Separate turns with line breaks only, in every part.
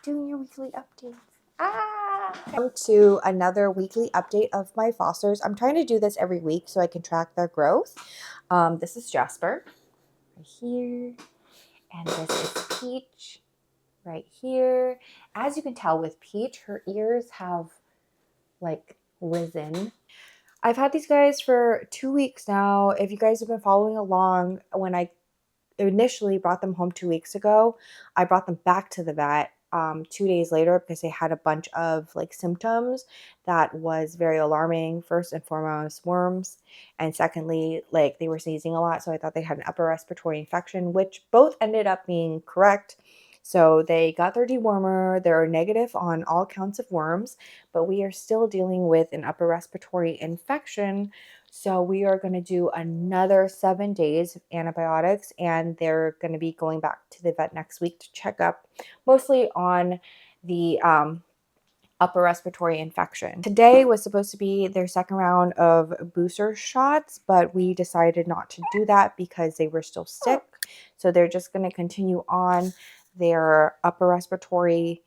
doing your weekly updates. Welcome to another weekly update of my fosters. I'm trying to do this every week so I can track their growth. This is Jasper right here, and this is Peach right here. As you can tell with Peach, her ears have like risen. I've had these guys for 2 weeks now. If you guys have been following along, when I initially brought them home 2 weeks ago, I brought them back to the vet 2 days later because they had a bunch of like symptoms that was very alarming. First and foremost, worms, and secondly, like they were sneezing a lot, so I thought they had an upper respiratory infection, which both ended up being correct. So they got their dewormer. They're negative on all counts of worms, but we are still dealing with an upper respiratory infection. So we are going to do another 7 days of antibiotics, and they're going to be going back to the vet next week to check up mostly on the upper respiratory infection. Today was supposed to be their second round of booster shots, but we decided not to do that because they were still sick. So they're just going to continue on their upper respiratory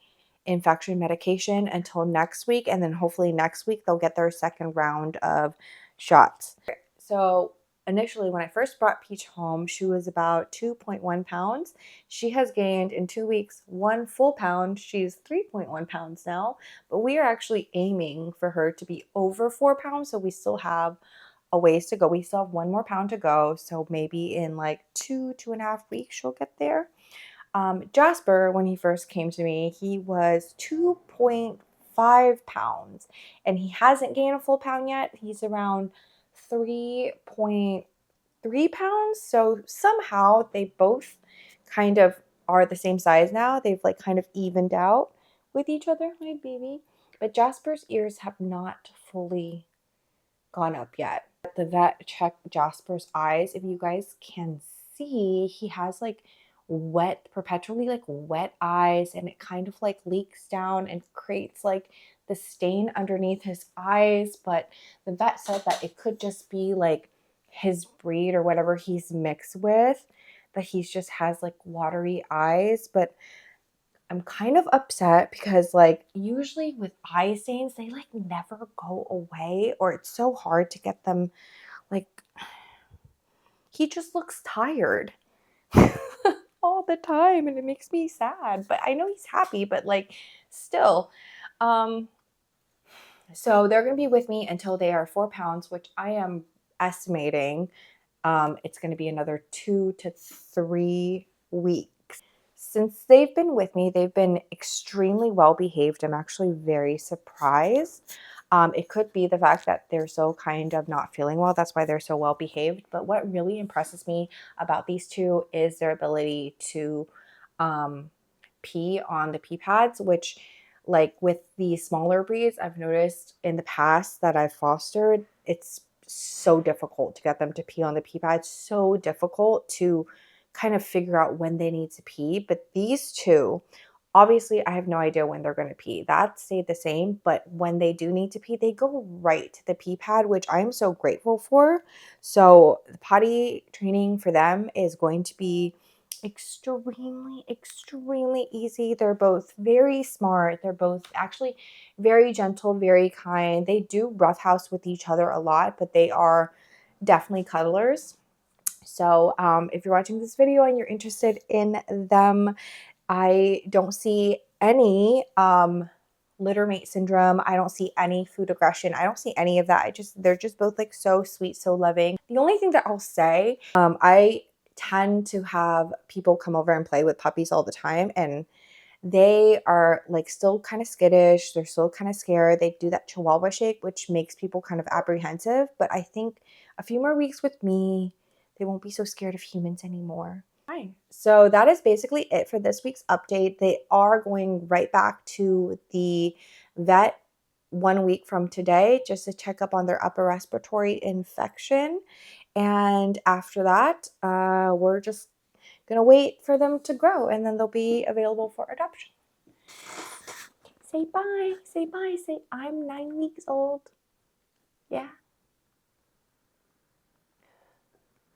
infection medication until next week, and then hopefully next week they'll get their second round of shots. So initially, when I first brought Peach home, she was about 2.1 pounds. She has gained in 2 weeks 1 full pound. She's 3.1 pounds now, but we are actually aiming for her to be over 4 pounds. So we still have a ways to go. We still have 1 more pound to go. So maybe in like 2.5 weeks, she'll get there. Jasper, when he first came to me, he was 2.5 pounds, and he hasn't gained a full pound yet. He's around 3.3 pounds. So somehow they both kind of are the same size now. They've like kind of evened out with each other, my baby. But Jasper's ears have not fully gone up yet. The vet checked Jasper's eyes. If you guys can see, he has like perpetually like wet eyes, and it kind of like leaks down and creates like the stain underneath his eyes. But the vet said that it could just be like his breed or whatever he's mixed with, that he just has like watery eyes. But I'm kind of upset because like usually with eye stains, they like never go away, or it's so hard to get them. Like, he just looks tired all the time, and it makes me sad. But I know he's happy, but like still. So they're going to be with me until they are 4 pounds, which I am estimating it's going to be another 2 to 3 weeks. Since they've been with me, they've been extremely well behaved. I'm actually very surprised. It could be the fact that they're so kind of not feeling well. That's why they're so well behaved. But what really impresses me about these two is their ability to pee on the pee pads, which like with the smaller breeds, I've noticed in the past that I've fostered, it's so difficult to get them to pee on the pee pads, so difficult to kind of figure out when they need to pee. But these two, obviously, I have no idea when they're going to pee. That stayed the same, but when they do need to pee, they go right to the pee pad, which I'm so grateful for. So the potty training for them is going to be extremely easy. They're both very smart. They're both actually very gentle, very kind. They do roughhouse with each other a lot, but they are definitely cuddlers. So if you're watching this video and you're interested in them, I don't see any litter mate syndrome. I don't see any food aggression. I don't see any of that. They're just both like so sweet, so loving. The only thing that I'll say, I tend to have people come over and play with puppies all the time, and they are like still kind of skittish. They're still kind of scared. They do that chihuahua shake, which makes people kind of apprehensive. But I think a few more weeks with me, they won't be so scared of humans anymore. Fine. So that is basically it for this week's update. They are going right back to the vet 1 week from today just to check up on their upper respiratory infection. And after that, we're just going to wait for them to grow, and then they'll be available for adoption. Say bye. Say bye. Say I'm 9 weeks old. Yeah.